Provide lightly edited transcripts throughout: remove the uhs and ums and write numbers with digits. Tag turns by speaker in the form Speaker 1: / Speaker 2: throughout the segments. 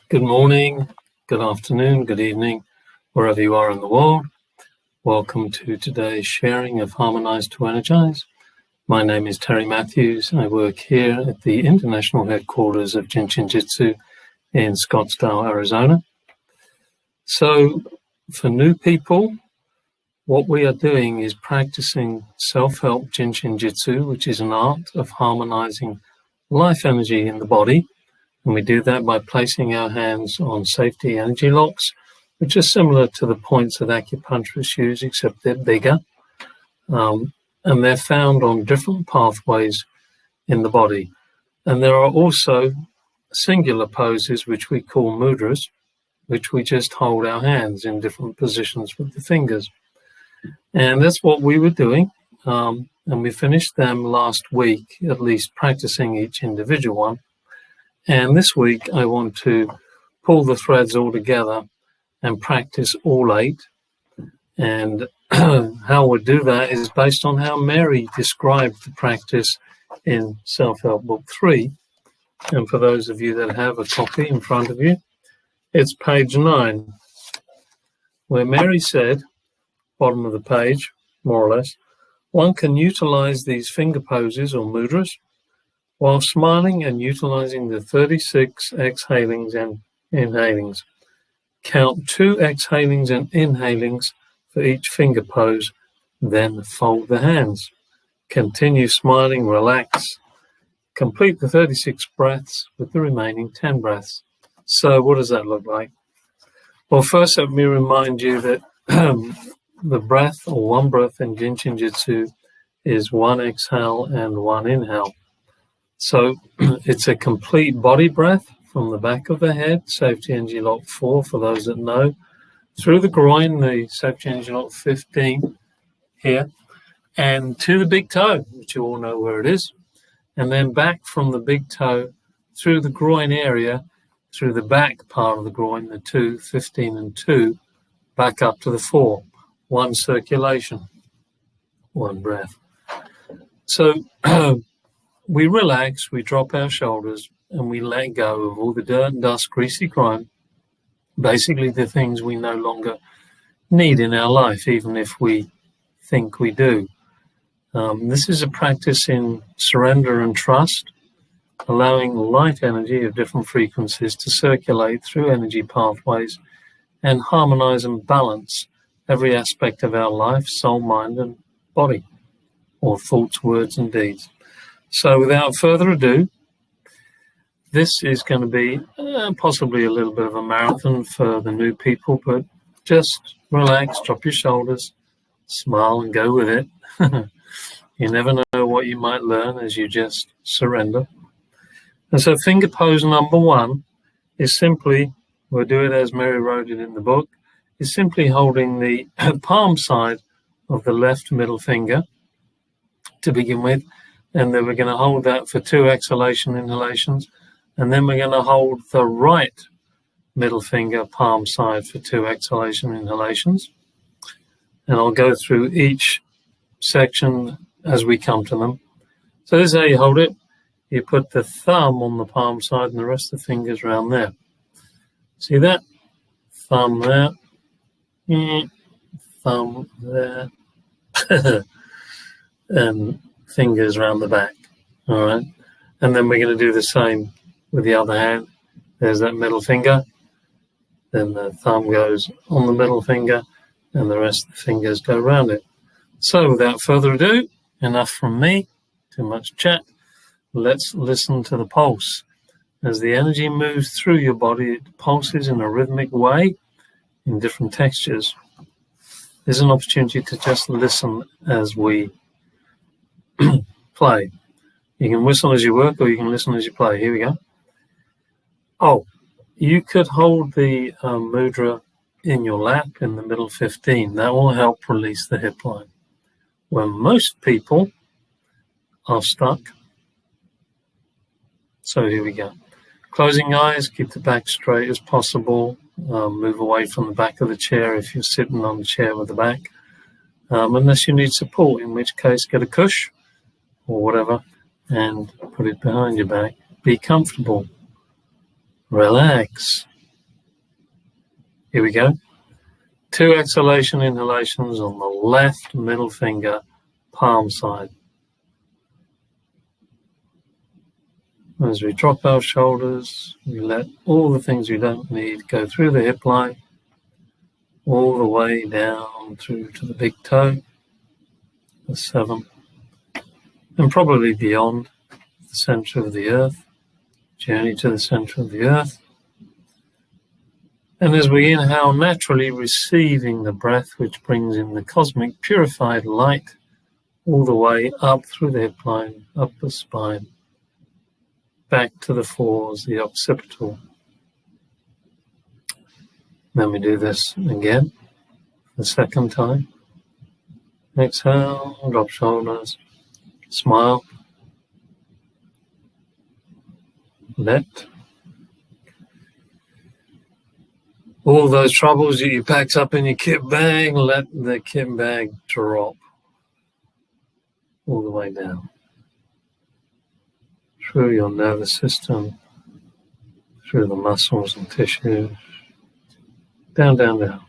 Speaker 1: Good morning, good afternoon, good evening, wherever you are in the world. Welcome to today's sharing of Harmonize to Energize. My name is Terry Matthews. I work here at the international headquarters of Jin Shin Jyutsu in Scottsdale, Arizona. So for new people, what we are doing is practicing self-help Jin Shin Jyutsu, which is an art of harmonizing life energy in the body. And we do that by placing our hands on safety energy locks, which are similar to the points that acupuncturists use, except they're bigger. And they're found on different pathways in the body. And there are also singular poses, which we call mudras, which we just hold our hands in different positions with the fingers. And that's what we were doing. And we finished them last week, at least practicing each individual one. And this week, I want to pull the threads all together and practice all 8. And how we do that is based on how Mary described the practice in Self-Help Book 3. And for those of you that have a copy in front of you, it's page 9, where Mary said, bottom of the page, more or less, one can utilize these finger poses or mudras while smiling and utilizing the 36 exhalings and inhalings. Count 2 exhalings and inhalings for each finger pose, then fold the hands. Continue smiling, relax. Complete the 36 breaths with the remaining 10 breaths. So what does that look like? Well, first let me remind you that the breath, or one breath in Jin Shin Jyutsu, is 1 exhale and 1 inhale. So it's a complete body breath from the back of the head, safety energy lock 4 for those that know, through the groin, the safety energy lock 15 here, and to the big toe, which you all know where it is, and then back from the big toe through the groin area, through the back part of the groin, the 2, 15 and 2, back up to the 4, 1 circulation, 1 breath. So we relax, we drop our shoulders, and we let go of all the dirt, dust, greasy grime, basically the things we no longer need in our life, even if we think we do. This is a practice in surrender and trust, allowing light energy of different frequencies to circulate through energy pathways and harmonize and balance every aspect of our life, soul, mind, and body, or thoughts, words, and deeds. So without further ado, this is going to be possibly a little bit of a marathon for the new people, but just relax, drop your shoulders, smile, and go with it. You never know what you might learn as you just surrender. And so finger pose number 1 is simply, we'll do it as Mary wrote it in the book, is simply holding the palm side of the left middle finger to begin with. And then we're going to hold that for 2 exhalation inhalations. And then we're going to hold the right middle finger palm side for 2 exhalation inhalations. And I'll go through each section as we come to them. So this is how you hold it. You put the thumb on the palm side and the rest of the fingers around there. See that? Thumb there. Thumb there. And fingers around the back. All right. And then we're going to do the same with the other hand. There's that middle finger. Then the thumb goes on the middle finger and the rest of the fingers go around it. So without further ado, enough from me, too much chat. Let's listen to the pulse. As the energy moves through your body, it pulses in a rhythmic way in different textures. There's an opportunity to just listen as we play. You can whistle as you work or you can listen as you play. Here we go. Oh, you could hold the mudra in your lap in the middle 15. That will help release the hip line. When most people are stuck. So here we go. Closing eyes, keep the back straight as possible. Move away from the back of the chair if you're sitting on the chair with the back. Unless you need support, in which case get a cush or whatever and put it behind your back. Be comfortable. Relax. Here we go. 2 exhalation inhalations on the left middle finger, palm side. As we drop our shoulders, we let all the things we don't need go through the hip line, all the way down through to the big toe, the 7, and probably beyond the center of the earth, journey to the center of the earth. And as we inhale, naturally receiving the breath, which brings in the cosmic purified light all the way up through the hip line, up the spine, back to the 4s, the occipital. Then we do this again, the second time. Exhale, drop shoulders, smile, let all those troubles that you packed up in your kit bag, let the kit bag drop all the way down through your nervous system, through the muscles and tissues, down, down, down.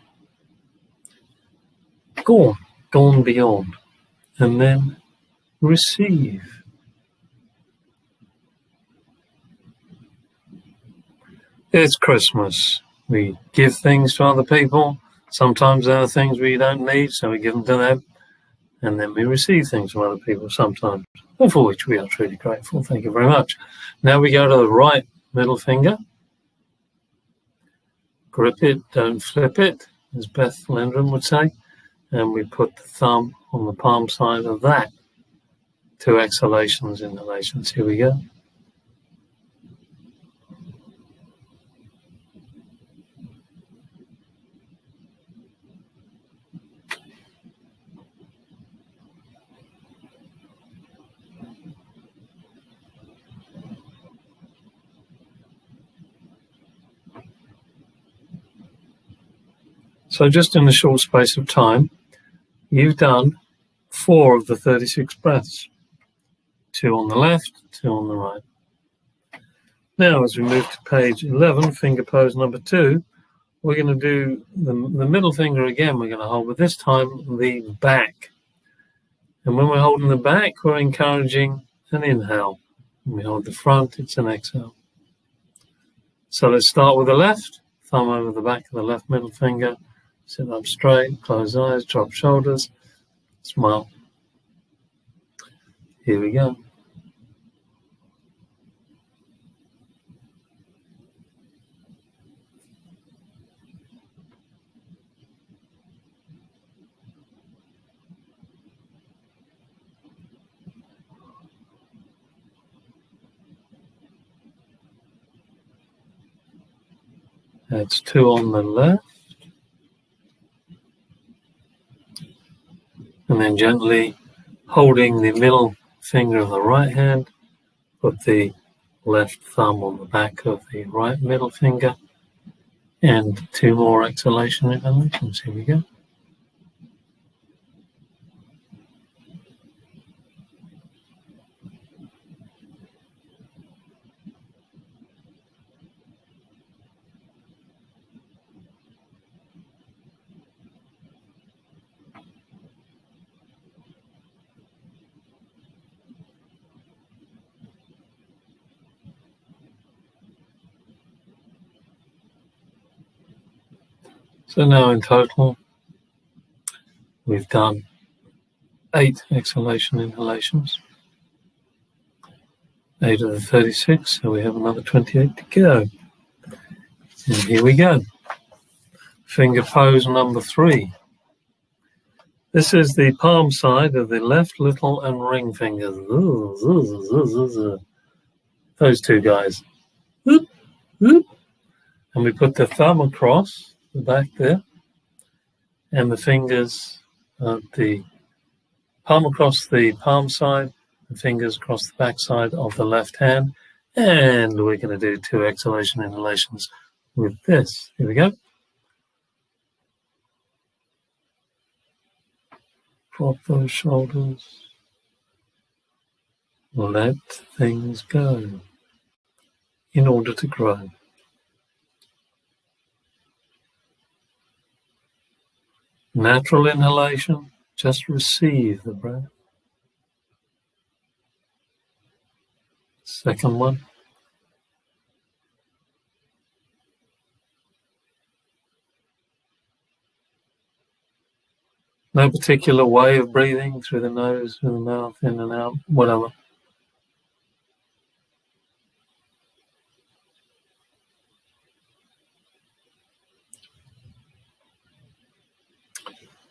Speaker 1: Gone beyond. And then receive. It's Christmas. We give things to other people. Sometimes there are things we don't need, so we give them to them. And then we receive things from other people sometimes, and for which we are truly grateful. Thank you very much. Now we go to the right middle finger. Grip it, don't flip it, as Beth Lindrum would say. And we put the thumb on the palm side of that. 2 exhalations, inhalations. Here we go. So just in a short space of time, you've done 4 of the 36 breaths. 2 on the left, 2 on the right. Now, as we move to page 11, finger pose number 2, we're going to do the middle finger again. We're going to hold, but this time the back. And when we're holding the back, we're encouraging an inhale. When we hold the front, it's an exhale. So let's start with the left. Thumb over the back of the left middle finger. Sit up straight, close eyes, drop shoulders, smile. Here we go. That's 2 on the left. And then gently holding the middle finger of the right hand, put the left thumb on the back of the right middle finger, and 2 more exhalation inhalations. Here we go. So now in total, we've done 8 exhalation inhalations. 8 of the 36, so we have another 28 to go. And here we go. Finger pose number 3. This is the palm side of the left little and ring fingers. Those 2 guys. And we put the thumb across the back there, and the fingers, the palm across the palm side, the fingers across the back side of the left hand, and we're going to do 2 exhalation inhalations with this. Here we go. Drop those shoulders. Let things go in order to grow. Natural inhalation, just receive the breath. Second one. No particular way of breathing, through the nose, through the mouth, in and out, whatever.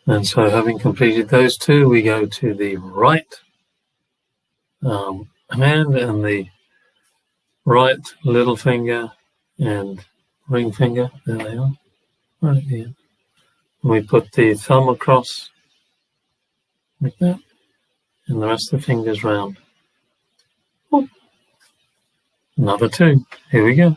Speaker 1: And so having completed those two, we go to the right hand and the right little finger and ring finger. There they are, right here. And we put the thumb across like that, and the rest of the fingers round. Oh. Another two. Here we go.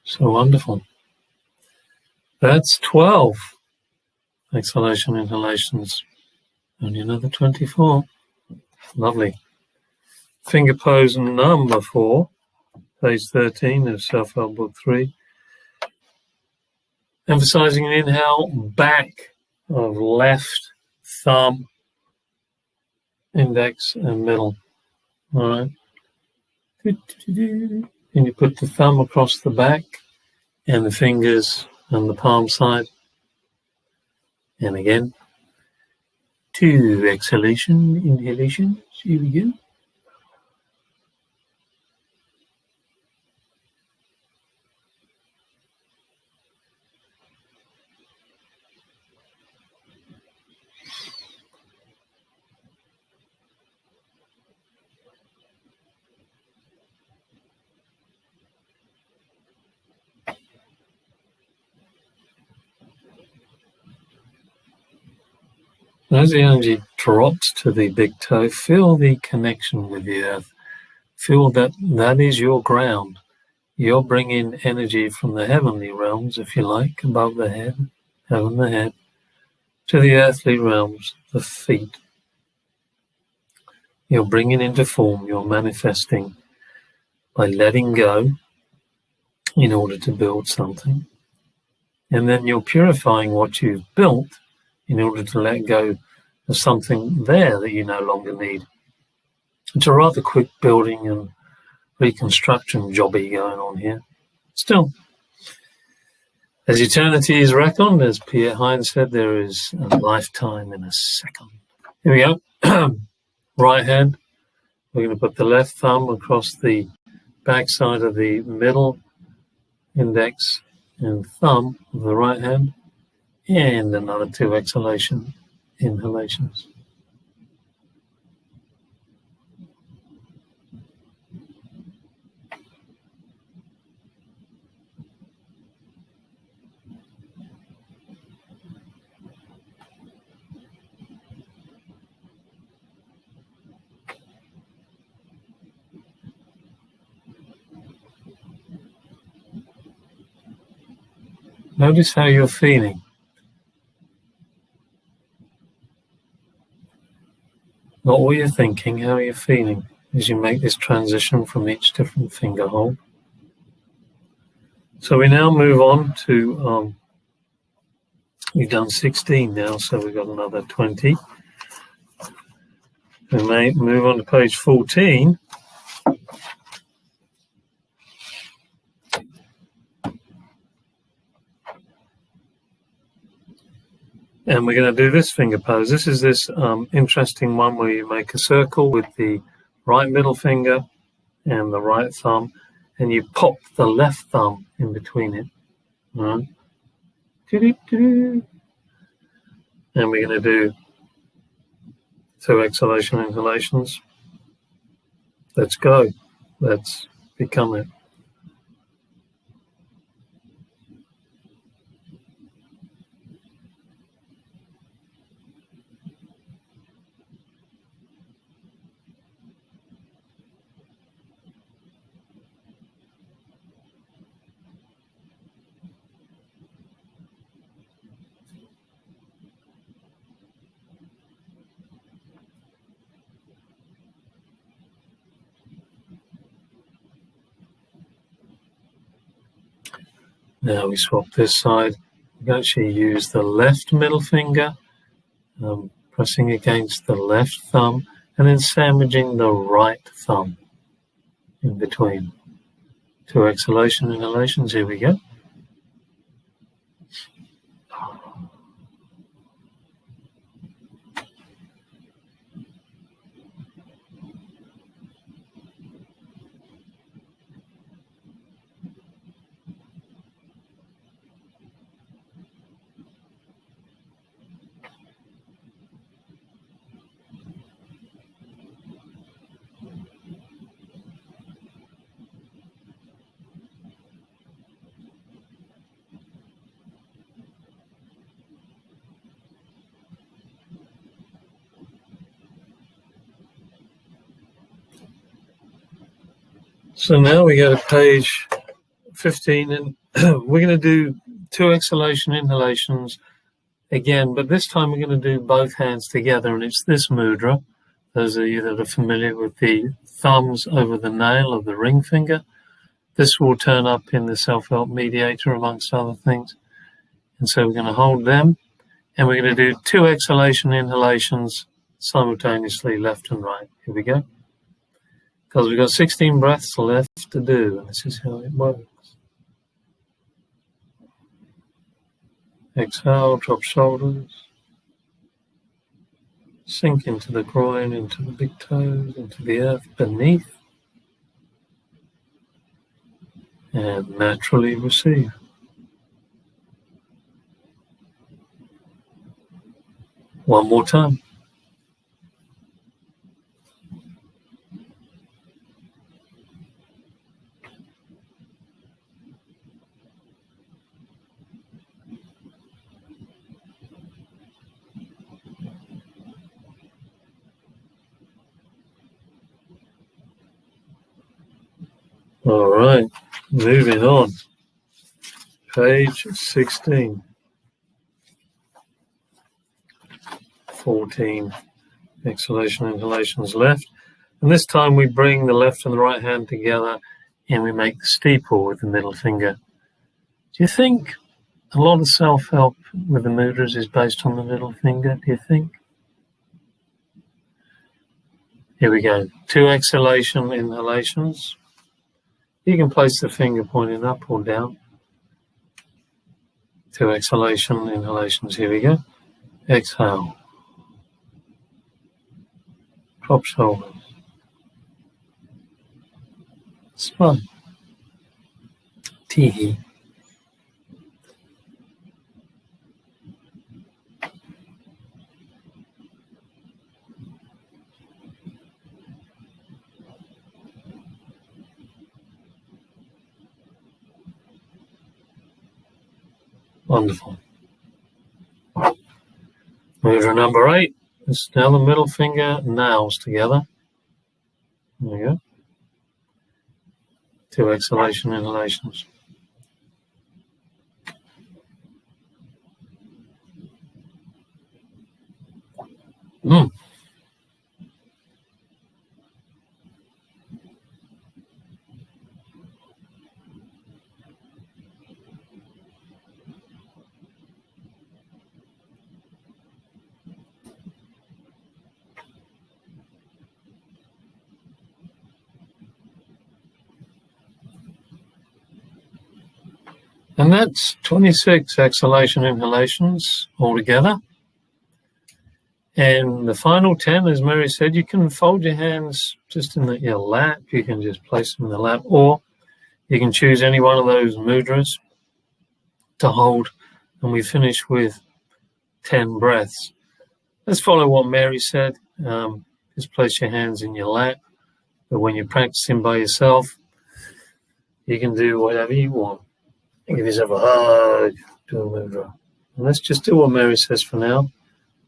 Speaker 1: So wonderful. That's 12 exhalation inhalations. Only another 24. Lovely. Finger pose number 4, page 13 of Self-Help Book 3. Emphasizing an inhale, back of left thumb, index and middle. All right. And you put the thumb across the back and the fingers on the palm side. And again, 2 inhalations. Here we go. As the energy drops to the big toe, feel the connection with the earth. Feel that that is your ground. You're bringing energy from the heavenly realms, if you like, above the head, heaven the head, to the earthly realms, the feet. You're bringing into form, you're manifesting by letting go in order to build something. And then you're purifying what you've built in order to let go of something there that you no longer need. It's a rather quick building and reconstruction jobby going on here. Still, as eternity is reckoned, as Pierre Hines said, there is a lifetime in a second. Here we go. Right hand. We're going to put the left thumb across the back side of the middle index and thumb of the right hand. And another 2 inhalations. Notice how you're feeling. Not what you're thinking, how you're feeling as you make this transition from each different finger hold. So we now move on to, we've done 16 now, so we've got another 20. We may move on to page 14. And we're going to do this finger pose. This is this interesting one where you make a circle with the right middle finger and the right thumb, and you pop the left thumb in between it. All right. And we're going to do 2 exhalation inhalations. Let's go. Let's become it. Now we swap this side. We actually use the left middle finger, pressing against the left thumb, and then sandwiching the right thumb in between. 2 exhalation inhalations. Here we go. So now we go to page 15, and we're going to do 2 exhalation inhalations again, but this time we're going to do both hands together, and it's this mudra. Those of you that are familiar with the thumbs over the nail of the ring finger, this will turn up in the self-help mediator amongst other things. And so we're going to hold them, and we're going to do 2 exhalation inhalations simultaneously, left and right. Here we go. Because we've got 16 breaths left to do, and this is how it works. Exhale, drop shoulders. Sink into the groin, into the big toes, into the earth beneath. And naturally receive. One more time. All right, moving on. Page 16. 14 exhalation inhalations left. And this time we bring the left and the right hand together and we make the steeple with the middle finger. Do you think a lot of self-help with the mudras is based on the middle finger, do you think? Here we go. 2 exhalation inhalations. You can place the finger pointing up or down. 2 exhalation inhalations. Here we go. Exhale. Drop shoulders. Smile. Teehee. Wonderful. Mudra number 8. It's now the middle finger nails together. There we go. 2 exhalation inhalations. And that's 26 exhalation inhalations altogether. And the final 10, as Mary said, you can fold your hands just in your lap. You can just place them in the lap, or you can choose any one of those mudras to hold. And we finish with 10 breaths. Let's follow what Mary said. Just place your hands in your lap. But when you're practicing by yourself, you can do whatever you want. Give yourself a hug, do a mudra. And let's just do what Mary says for now.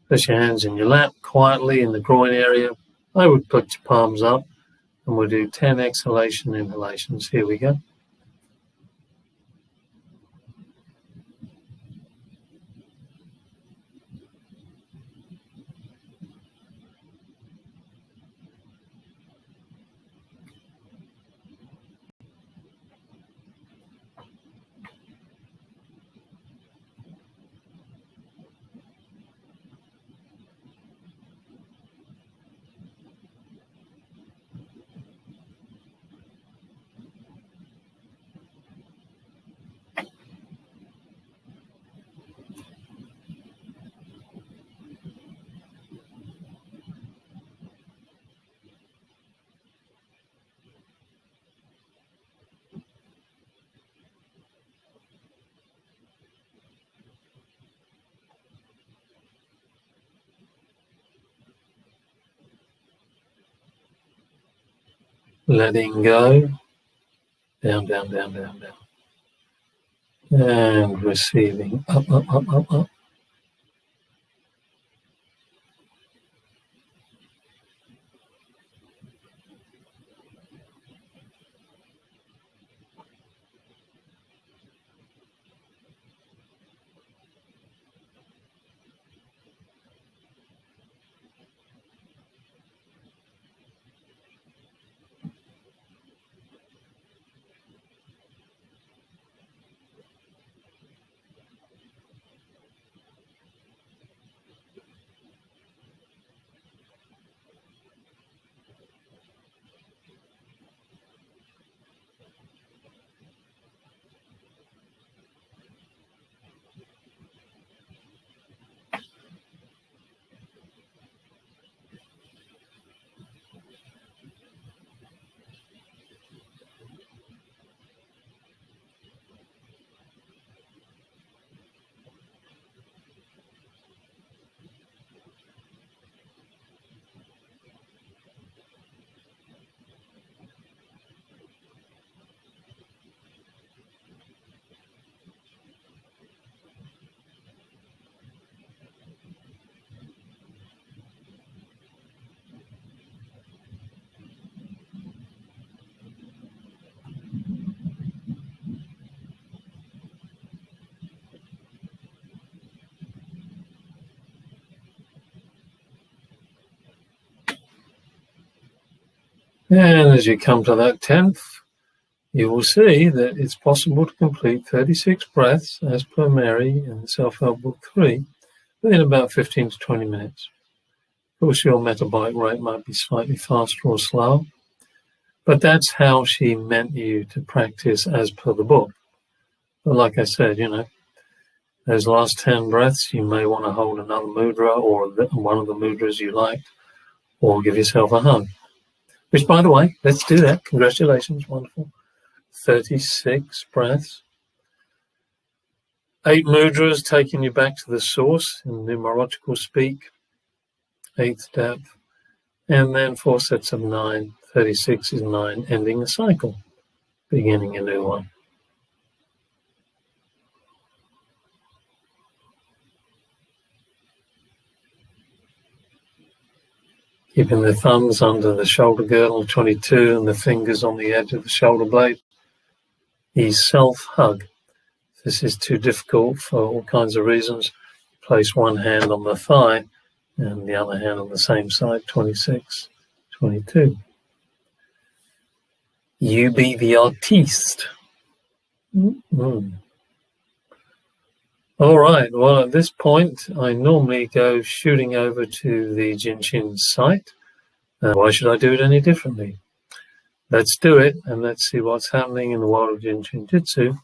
Speaker 1: Place your hands in your lap quietly in the groin area. I would put your palms up, and we'll do 10 exhalation inhalations. Here we go. letting go, down, down, down, down, down, and receiving, up, up, up, up, up. And as you come to that 10th, you will see that it's possible to complete 36 breaths as per Mary in the Self-Help Book 3 within about 15 to 20 minutes. Of course, your metabolic rate might be slightly faster or slower, but that's how she meant you to practice as per the book. But like I said, those last 10 breaths, you may want to hold another mudra or one of the mudras you liked, or give yourself a hug. Which, by the way, let's do that. Congratulations, wonderful. 36 breaths. 8 mudras taking you back to the source in numerological speak. 8th depth. And then 4 sets of 9. 36 is 9, ending a cycle, beginning a new one. Keeping the thumbs under the shoulder girdle, 22, and the fingers on the edge of the shoulder blade. The self-hug. If this is too difficult for all kinds of reasons, place one hand on the thigh and the other hand on the same side, 26, 22. You be the artiste. All right, well, at this point, I normally go shooting over to the Jin Shin site. Why should I do it any differently? Let's do it, and let's see what's happening in the world of Jin Shin Jyutsu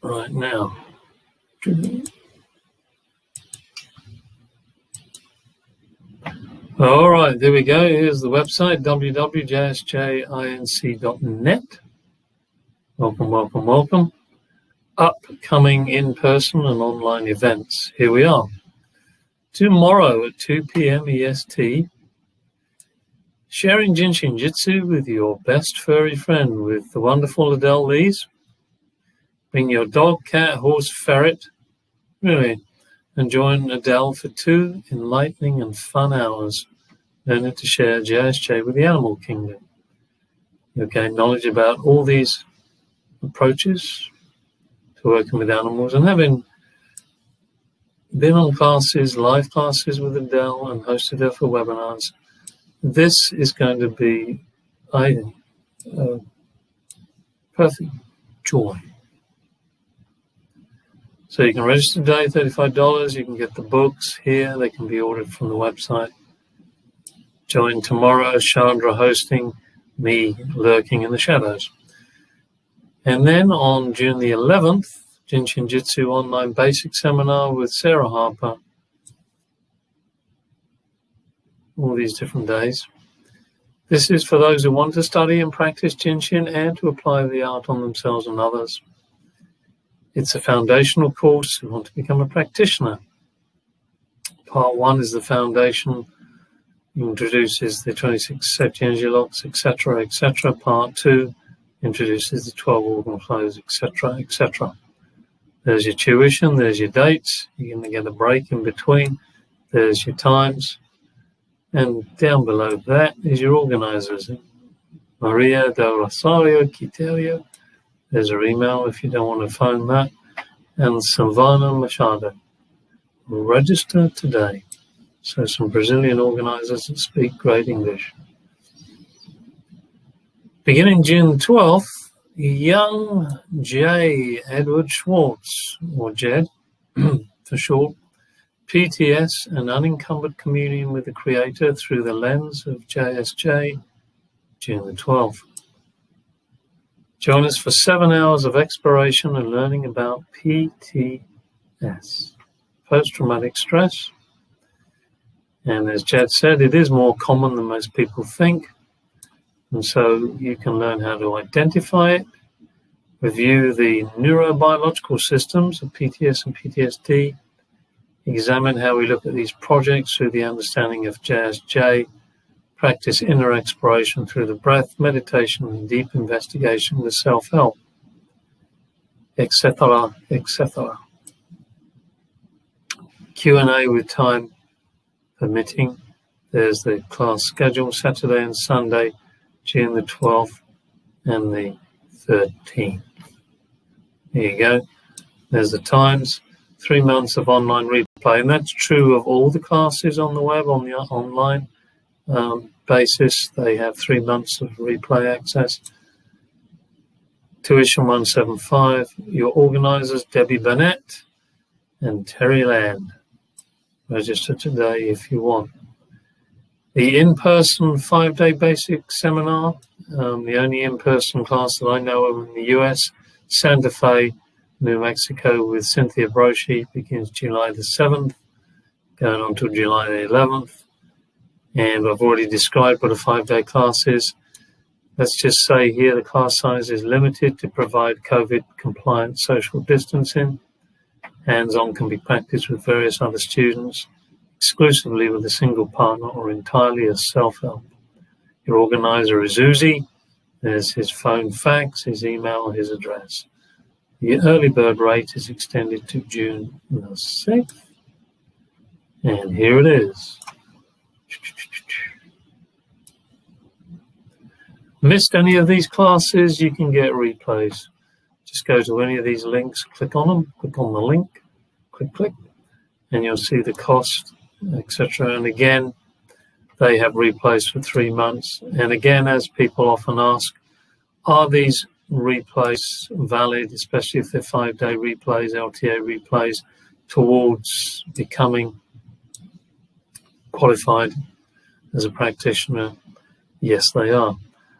Speaker 1: right now. All right, there we go. Here's the website, www.jsjinc.net. Welcome, welcome, welcome. Upcoming in-person and online events. Here we are. Tomorrow at 2 p.m. EST, sharing Jin Shin Jyutsu with your best furry friend with the wonderful Adele Lees. Bring your dog, cat, horse, ferret, really, and join Adele for 2 enlightening and fun hours, learning to share JSJ with the animal kingdom. You'll gain knowledge about all these approaches to working with animals, and having been on classes, live classes with Adele and hosted her for webinars, this is going to be, I think, perfect joy. So you can register today, $35. You can get the books here. They can be ordered from the website. Join tomorrow, Chandra hosting, me lurking in the shadows. And then on June the 11th, Jin Shin Jyutsu Online Basic Seminar with Sarah Harper. All these different days. This is for those who want to study and practice Jin Shin and to apply the art on themselves and others. It's a foundational course who want to become a practitioner. Part 1 is the foundation. introduces the 26 safety energy locks, etc., etc. Part 2 introduces the 12 organ flows, etc., etc. There's your tuition, there's your dates. You're going to get a break in between. There's your times. And down below that is your organizers. Maria del Rosario Quiterio. There's her email if you don't want to phone that. And Silvana Machado. Register today. So some Brazilian organizers that speak great English. Beginning June 12th, young J. Edward Schwartz, or Jed for short, PTS, an unencumbered communion with the Creator through the lens of JSJ, June the 12th. Join us for 7 hours of exploration and learning about PTS, post-traumatic stress. And as Jed said, it is more common than most people think. And so you can learn how to identify it, review the neurobiological systems of PTS and PTSD, examine how we look at these projects through the understanding of JSJ, practice inner exploration through the breath, meditation, and deep investigation with self-help, etc., etc. Q&A with time permitting. There's the class schedule, Saturday and Sunday, June the 12th and the 13th. There you go. There's the times. 3 months of online replay, and that's true of all the classes on the web, on the online basis. They have 3 months of replay access. Tuition 175. Your organizers, Debbie Burnett and Terry Land. Register today if you want. The in-person 5-day basic seminar, the only in-person class that I know of in the US, Santa Fe, New Mexico, with Cynthia Broshi, begins July the 7th, going on to July the 11th. And I've already described what a 5-day class is. Let's just say here the class size is limited to provide COVID-compliant social distancing. Hands-on can be practiced with various other students, exclusively with a single partner or entirely as self-help. Your organizer is Uzi. There's his phone, fax, his email, his address. The early bird rate is extended to June the 6th. And here it is. Missed any of these classes, you can get replays. Just go to any of these links, click on them, click on the link, click, and you'll see the cost, etc. And again, they have replays for 3 months. And again, as people often ask, are these replays valid, especially if they're 5-day replays, LTA replays, towards becoming qualified as a practitioner? Yes, they are.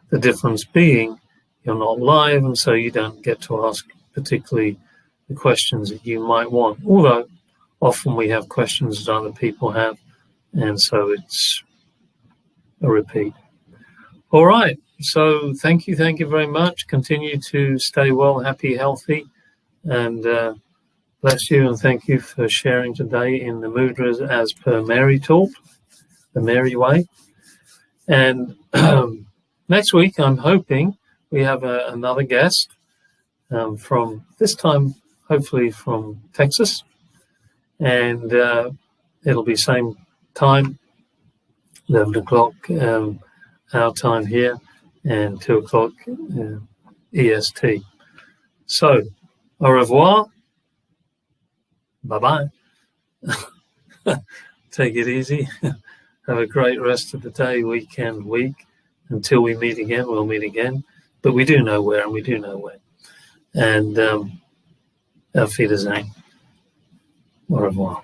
Speaker 1: The difference being you're not live, and so you don't get to ask particularly the questions that you might want. Although often we have questions that other people have, and so it's a repeat. All right. So thank you very much. Continue to stay well, happy, healthy, and bless you, and thank you for sharing today in the mudras as per Mary taught, the Mary way. And next week, I'm hoping we have another guest from this time, hopefully from Texas, and it'll be same time, 11 o'clock our time here, and 2 o'clock EST. So, au revoir. Bye-bye. Take it easy. Have a great rest of the day, weekend, week. Until we meet again, we'll meet again. But we do know where, and we do know when. And auf Wiedersehen. Au revoir.